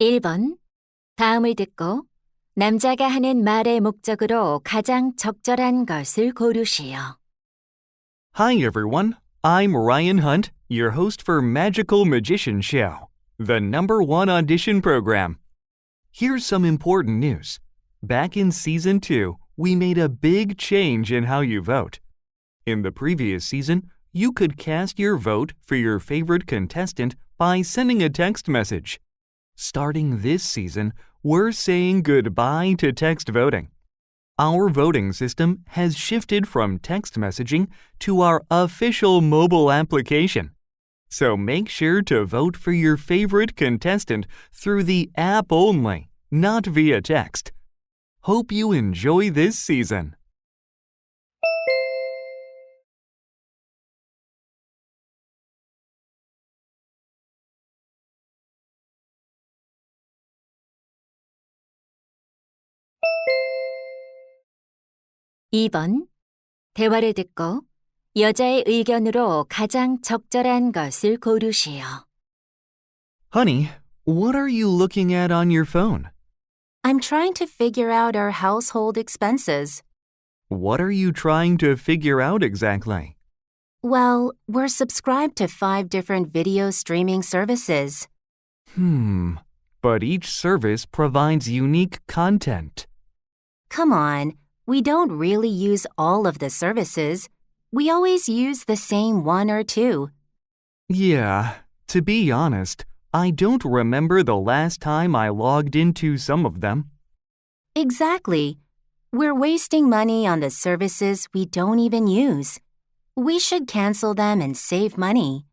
1번. 다음을 듣고 남자가 하는 말의 목적으로 가장 적절한 것을 고르시오. Hi everyone, I'm Ryan Hunt, your host for Magical Magician Show, the #1 audition program. Here's some important news. Back in Season 2, we made a big change in how you vote. In the previous season, you could cast your vote for your favorite contestant by sending a text message. Starting this season, we're saying goodbye to text voting. Our voting system has shifted from text messaging to our official mobile application. So make sure to vote for your favorite contestant through the app only, not via text. Hope you enjoy this season. (2번) 대화를 듣고 여자의 의견으로 가장 적절한 것을 고르시오. Honey, what are you looking at on your phone? I'm trying to figure out our household expenses. What are you trying to figure out exactly? Well, we're subscribed to 5 different video streaming services. But each service provides unique content. Come on, we don't really use all of the services. We always use the same 1 or 2. Yeah, to be honest, I don't remember the last time I logged into some of them. Exactly. We're wasting money on the services we don't even use. We should cancel them and save money.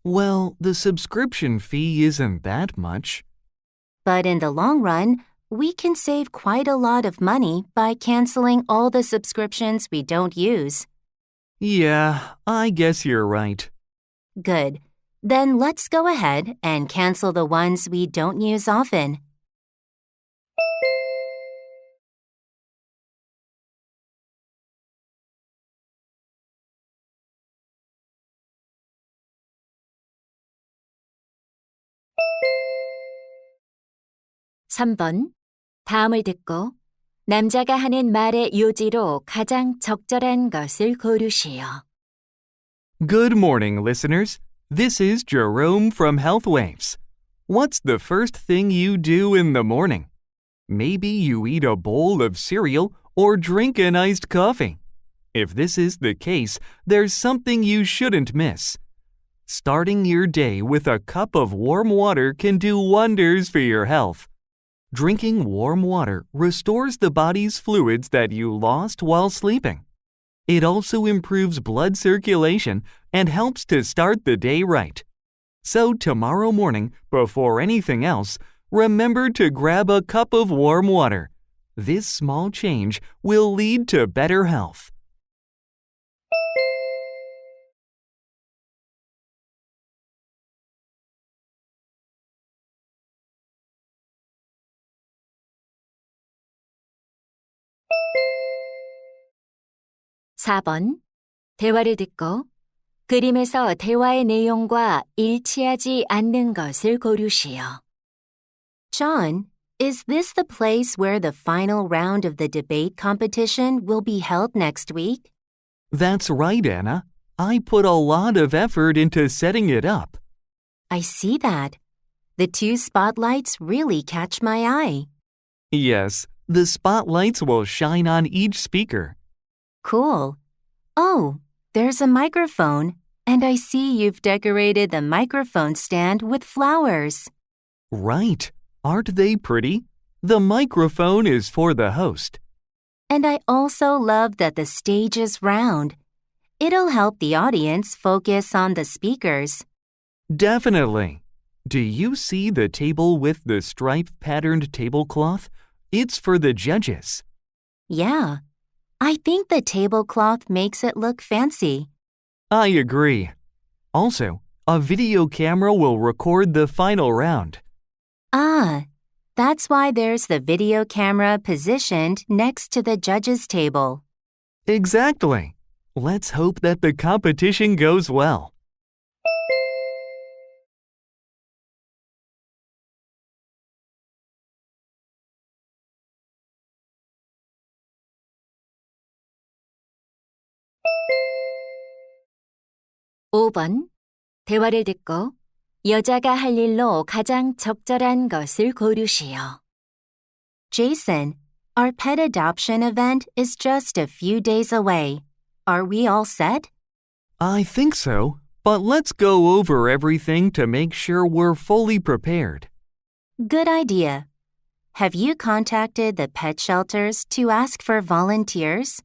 Well, the subscription fee isn't that much. But in the long run, we can save quite a lot of money by canceling all the subscriptions we don't use. Yeah, I guess you're right. Good. Then let's go ahead and cancel the ones we don't use often. (3번) 다음을 듣고 남자가 하는 말의 요지로 가장 적절한 것을 고르시오. Good morning, listeners. This is Jerome from Health Waves. What's the first thing you do in the morning? Maybe you eat a bowl of cereal or drink an iced coffee. If this is the case, there's something you shouldn't miss. Starting your day with a cup of warm water can do wonders for your health. Drinking warm water restores the body's fluids that you lost while sleeping. It also improves blood circulation and helps to start the day right. So tomorrow morning, before anything else, remember to grab a cup of warm water. This small change will lead to better health. (4번) 대화를 듣고 그림에서 대화의 내용과 일치하지 않는 것을 고르시오. John, is this the place where the final round of the debate competition will be held next week? That's right, Anna. I put a lot of effort into setting it up. I see that. The 2 spotlights really catch my eye. Yes, the spotlights will shine on each speaker. Cool. Oh, there's a microphone, and I see you've decorated the microphone stand with flowers. Right. Aren't they pretty? The microphone is for the host. And I also love that the stage is round. It'll help the audience focus on the speakers. Definitely. Do you see the table with the stripe-patterned tablecloth? It's for the judges. Yeah. I think the tablecloth makes it look fancy. I agree. Also, a video camera will record the final round. Ah, that's why there's the video camera positioned next to the judges' table. Exactly. Let's hope that the competition goes well. 5번. 대화를 듣고 여자가 할 일로 가장 적절한 것을 고르시오. Jason, our pet adoption event is just a few days away. Are we all set? I think so, but let's go over everything to make sure we're fully prepared. Good idea. Have you contacted the pet shelters to ask for volunteers?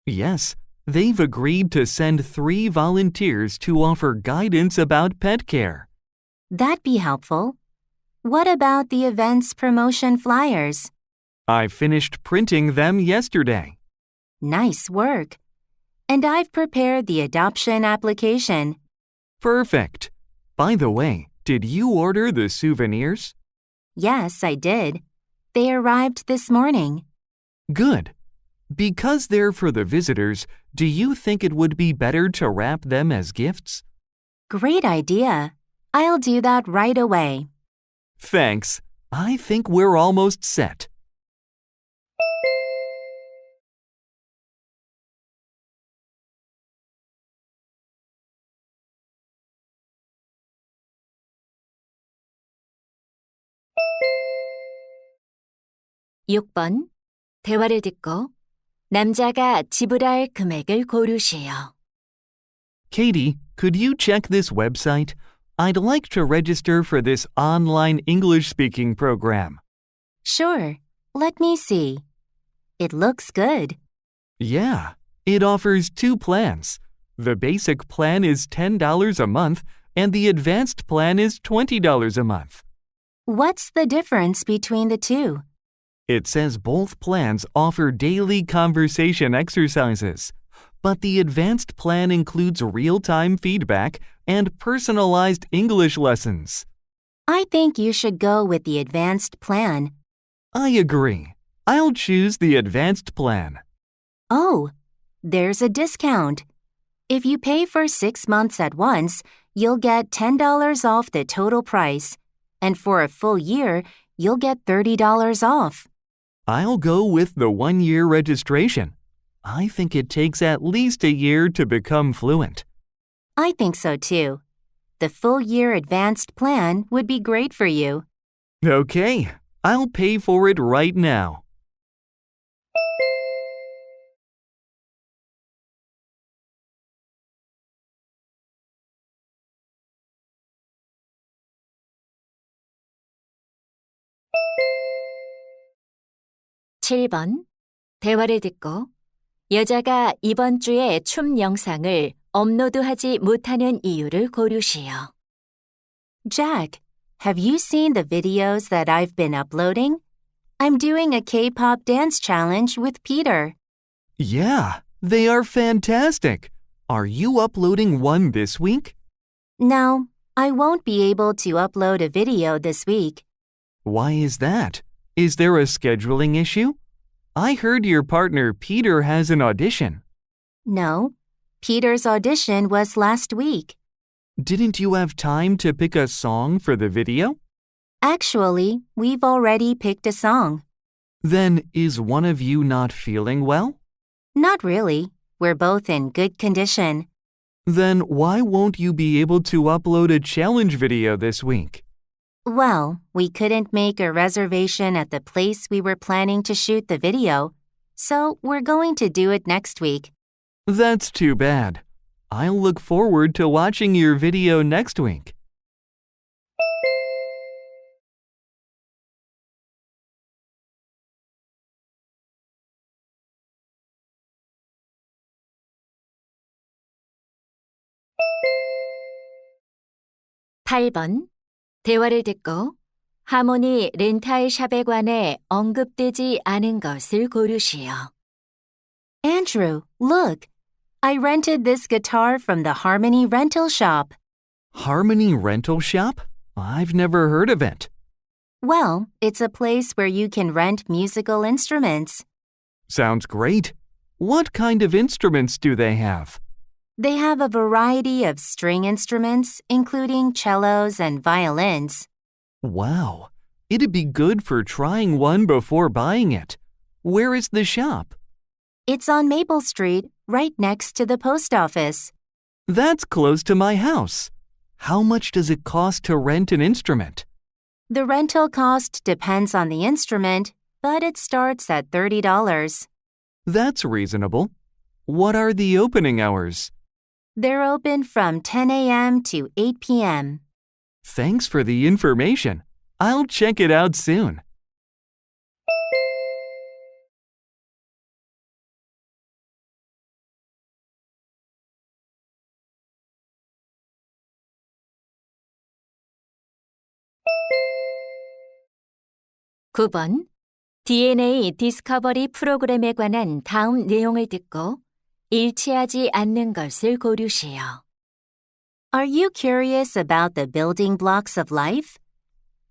Yes, they've agreed to send 3 volunteers to offer guidance about pet care. That'd be helpful. What about the event's promotion flyers? I finished printing them yesterday. Nice work. And I've prepared the adoption application. Perfect. By the way, did you order the souvenirs? Yes, I did. They arrived this morning. Good. Because they're for the visitors, do you think it would be better to wrap them as gifts? Great idea. I'll do that right away. Thanks. I think we're almost set. 육 번. 대화를 듣고 남자가 지불할 금액을 고르시오. Katie, could you check this website? I'd like to register for this online English-speaking program. Sure. Let me see. It looks good. Yeah, it offers 2 plans. The basic plan is $10 a month, and the advanced plan is $20 a month. What's the difference between the two? It says both plans offer daily conversation exercises, but the advanced plan includes real-time feedback and personalized English lessons. I think you should go with the advanced plan. I agree. I'll choose the advanced plan. Oh, there's a discount. If you pay for 6 months at once, you'll get $10 off the total price. And for a full year, you'll get $30 off. I'll go with the 1-year registration. I think it takes at least a year to become fluent. I think so too. The full year advanced plan would be great for you. Okay, I'll pay for it right now. 칠 번. 대화를 듣고 여자가 이번 주에 춤 영상을 업로드하지 못하는 이유를 고르시오. Jack, have you seen the videos that I've been uploading? I'm doing a K-pop dance challenge with Peter. Yeah, they are fantastic. Are you uploading one this week? No, I won't be able to upload a video this week. Why is that? Is there a scheduling issue? I heard your partner Peter has an audition. No, Peter's audition was last week. Didn't you have time to pick a song for the video? Actually, we've already picked a song. Then is one of you not feeling well? Not really. We're both in good condition. Then why won't you be able to upload a challenge video this week? Well, we couldn't make a reservation at the place we were planning to shoot the video, so we're going to do it next week. That's too bad. I'll look forward to watching your video next week. 팔 번. 대화를 듣고 하모니 렌탈 샵에 관해 언급되지 않은 것을 고르시오. Andrew, look. I rented this guitar from the Harmony rental shop. Harmony Rental Shop? I've never heard of it. Well, it's a place where you can rent musical instruments. Sounds great. What kind of instruments do they have? They have a variety of string instruments, including cellos and violins. Wow. It'd be good for trying one before buying it. Where is the shop? It's on Maple Street, right next to the post office. That's close to my house. How much does it cost to rent an instrument? The rental cost depends on the instrument, but it starts at $30. That's reasonable. What are the opening hours? They're open from 10 a.m. to 8 p.m. Thanks for the information. I'll check it out soon. 구 번 DNA 디스커버리 프로그램에 관한 다음 내용을 듣고 일치하지 않는 것을 고르시오. Are you curious about the building blocks of life?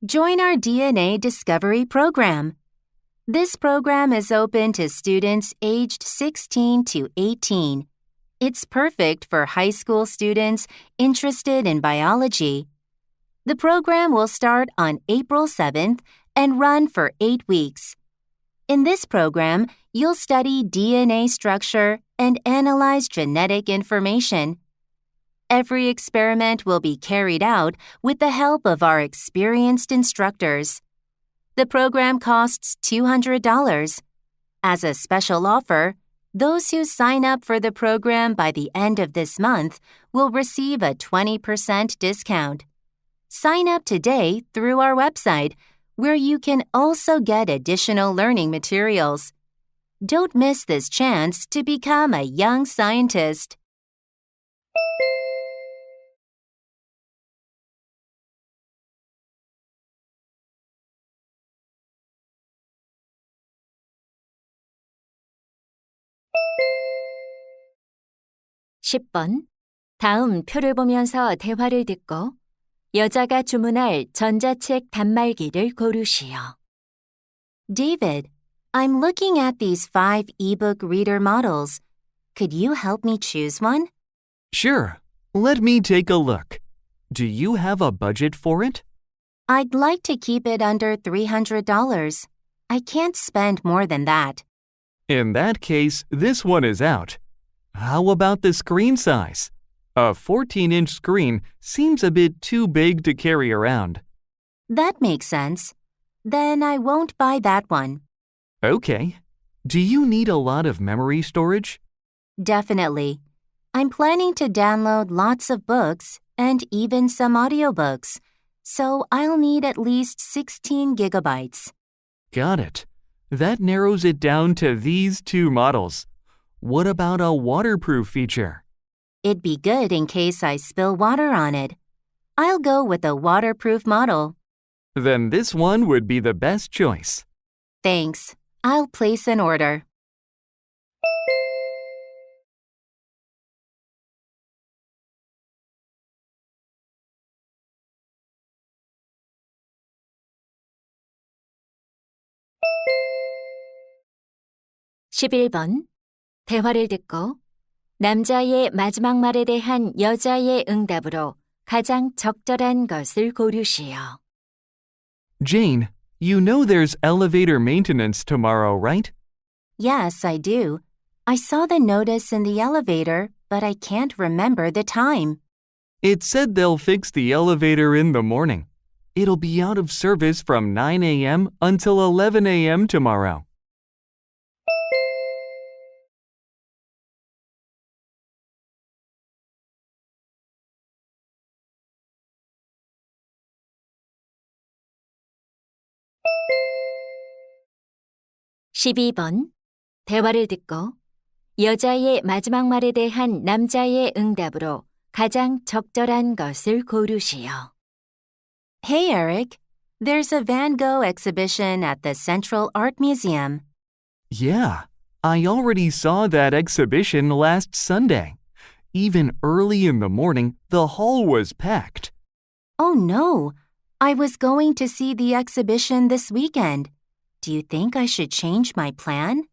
Join our DNA Discovery program. This program is open to students aged 16 to 18. It's perfect for high school students interested in biology. The program will start on April 7th and run for 8 weeks. In this program, you'll study DNA structure and analyze genetic information. Every experiment will be carried out with the help of our experienced instructors. The program costs $200. As a special offer, those who sign up for the program by the end of this month will receive a 20% discount. Sign up today through our website, where you can also get additional learning materials. Don't miss this chance to become a young scientist. 십 번 다음 표를 보면서 대화를 듣고 여자가 주문할 전자책 단말기를 고르시오. David, I'm looking at these 5 ebook reader models. Could you help me choose one? Sure. Let me take a look. Do you have a budget for it? I'd like to keep it under $300. I can't spend more than that. In that case, this one is out. How about the screen size? A 14-inch screen seems a bit too big to carry around. That makes sense. Then I won't buy that one. Okay. Do you need a lot of memory storage? Definitely. I'm planning to download lots of books and even some audiobooks, so I'll need at least 16 gigabytes. Got it. That narrows it down to these two models. What about a waterproof feature? It'd be good in case I spill water on it. I'll go with a waterproof model. Then this one would be the best choice. Thanks. I'll place an order. 십일 번 대화를 듣고 남자의 마지막 말에 대한 여자의 응답으로 가장 적절한 것을 고르시오. Jane, you know there's elevator maintenance tomorrow, right? Yes, I do. I saw the notice in the elevator, but I can't remember the time. It said they'll fix the elevator in the morning. It'll be out of service from 9 a.m. until 11 a.m. tomorrow. 십이 번 대화를 듣고 여자의 마지막 말에 대한 남자의 응답으로 가장 적절한 것을 고르시오. Hey, Eric. There's a Van Gogh exhibition at the Central Art Museum. Yeah, I already saw that exhibition last Sunday. Even early in the morning, the hall was packed. Oh, no. I was going to see the exhibition this weekend. Do you think I should change my plan?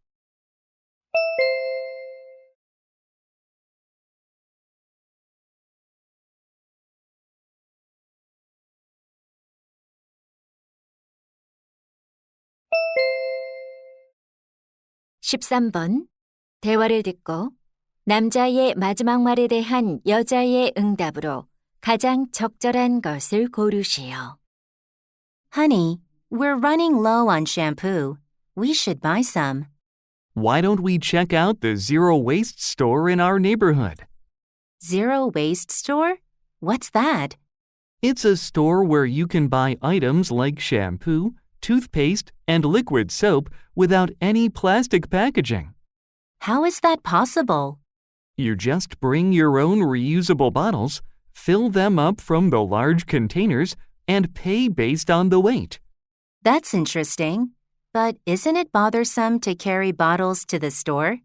십삼 번 대화를 듣고 남자의 마지막 말에 대한 여자의 응답으로 가장 적절한 것을 고르시오. Honey, we're running low on shampoo. We should buy some. Why don't we check out the zero waste store in our neighborhood? Zero waste store? What's that? It's a store where you can buy items like shampoo, toothpaste, and liquid soap without any plastic packaging. How is that possible? You just bring your own reusable bottles, fill them up from the large containers, and pay based on the weight. That's interesting. But isn't it bothersome to carry bottles to the store?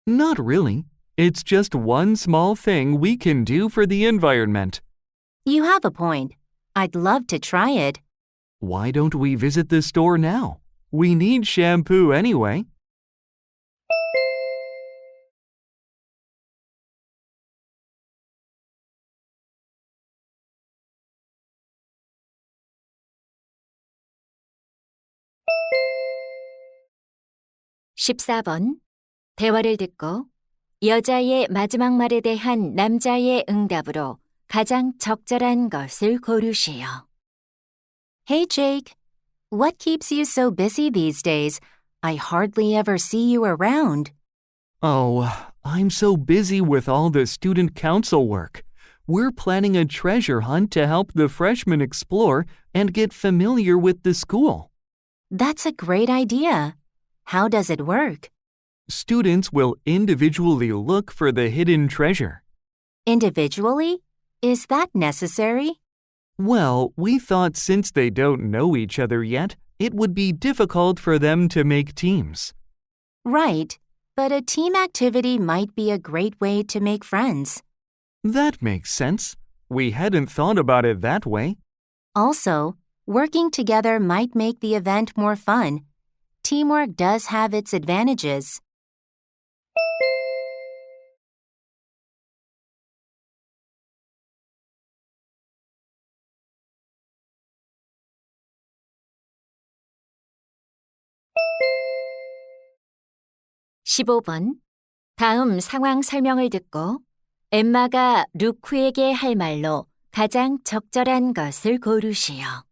Not really. It's just one small thing we can do for the environment. You have a point. I'd love to try it. Why don't we visit the store now? We need shampoo anyway. (14번) 대화를 듣고 여자의 마지막 말에 대한 남자의 응답으로 가장 적절한 것을 고르시오. Hey, Jake. What keeps you so busy these days? I hardly ever see you around. Oh, I'm so busy with all the student council work. We're planning a treasure hunt to help the freshmen explore and get familiar with the school. That's a great idea. How does it work? Students will individually look for the hidden treasure. Individually? Is that necessary? Well, we thought since they don't know each other yet, it would be difficult for them to make teams. Right, but a team activity might be a great way to make friends. That makes sense. We hadn't thought about it that way. Also, working together might make the event more fun. Teamwork does have its advantages. (15번) 다음 상황 설명을 듣고 엠마가 루크에게 할 말로 가장 적절한 것을 고르시오.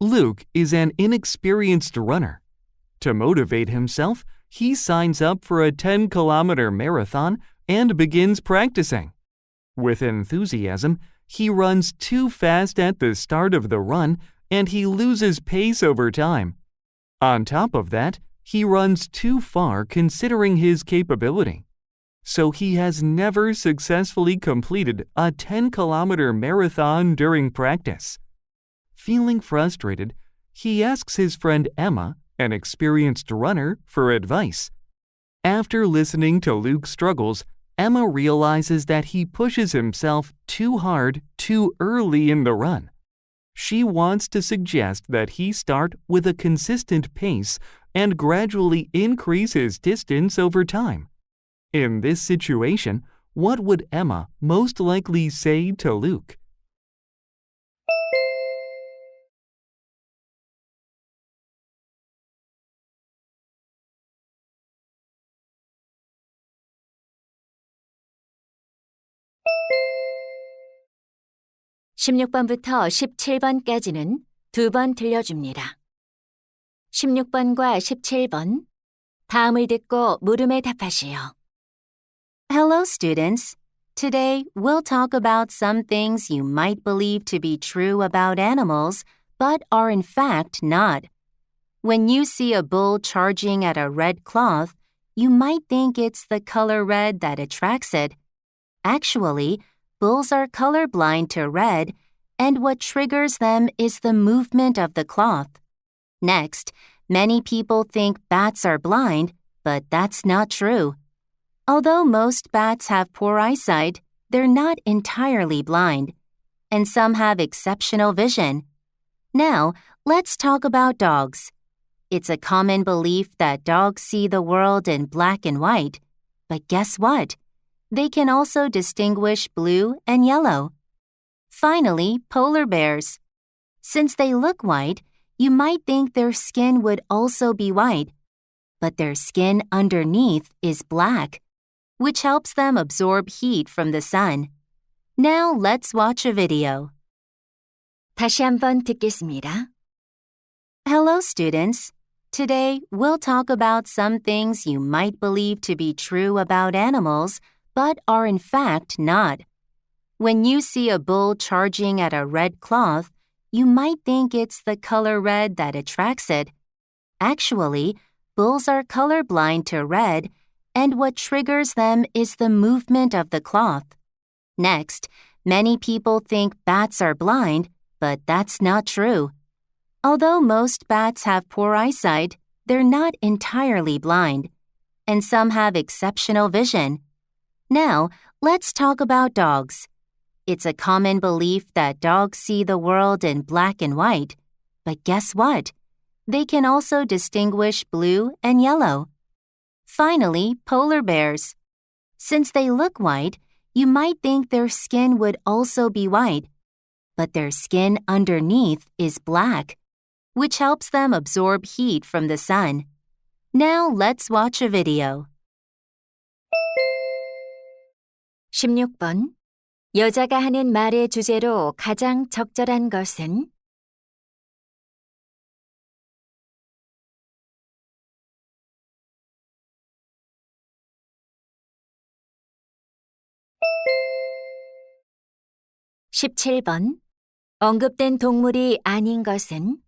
Luke is an inexperienced runner. To motivate himself, he signs up for a 10-kilometer marathon and begins practicing. With enthusiasm, he runs too fast at the start of the run and he loses pace over time. On top of that, he runs too far considering his capability. So he has never successfully completed a 10-kilometer marathon during practice. Feeling frustrated, he asks his friend Emma, an experienced runner, for advice. After listening to Luke's struggles, Emma realizes that he pushes himself too hard too early in the run. She wants to suggest that he start with a consistent pace and gradually increase his distance over time. In this situation, what would Emma most likely say to Luke? (16번부터 17번까지는 2번 들려줍니다. 16번과 17번 다음을 듣고 물음에 답하시오. Hello, students. Today, we'll talk about some things you might believe to be true about animals, but are in fact not. When you see a bull charging at a red cloth, you might think it's the color red that attracts it. Actually, bulls are colorblind to red, and what triggers them is the movement of the cloth. Next, many people think bats are blind, but that's not true. Although most bats have poor eyesight, they're not entirely blind, and some have exceptional vision. Now, let's talk about dogs. It's a common belief that dogs see the world in black and white, but guess what? They can also distinguish blue and yellow. Finally, polar bears. Since they look white, you might think their skin would also be white, but their skin underneath is black. which helps them absorb heat from the sun. Now let's watch a video. 다시 한번 듣겠습니다. Hello, students. Today, we'll talk about some things you might believe to be true about animals, but are in fact not. When you see a bull charging at a red cloth, you might think it's the color red that attracts it. Actually, bulls are colorblind to red, and what triggers them is the movement of the cloth. Next, many people think bats are blind, but that's not true. Although most bats have poor eyesight, they're not entirely blind, and some have exceptional vision. Now, let's talk about dogs. It's a common belief that dogs see the world in black and white. But guess what? They can also distinguish blue and yellow. Finally, polar bears. Since they look white, you might think their skin would also be white. But their skin underneath is black, which helps them absorb heat from the sun. Now let's watch a video. 16번. 여자가 하는 말의 주제로 가장 적절한 것은? (17번) 언급된 동물이 아닌 것은?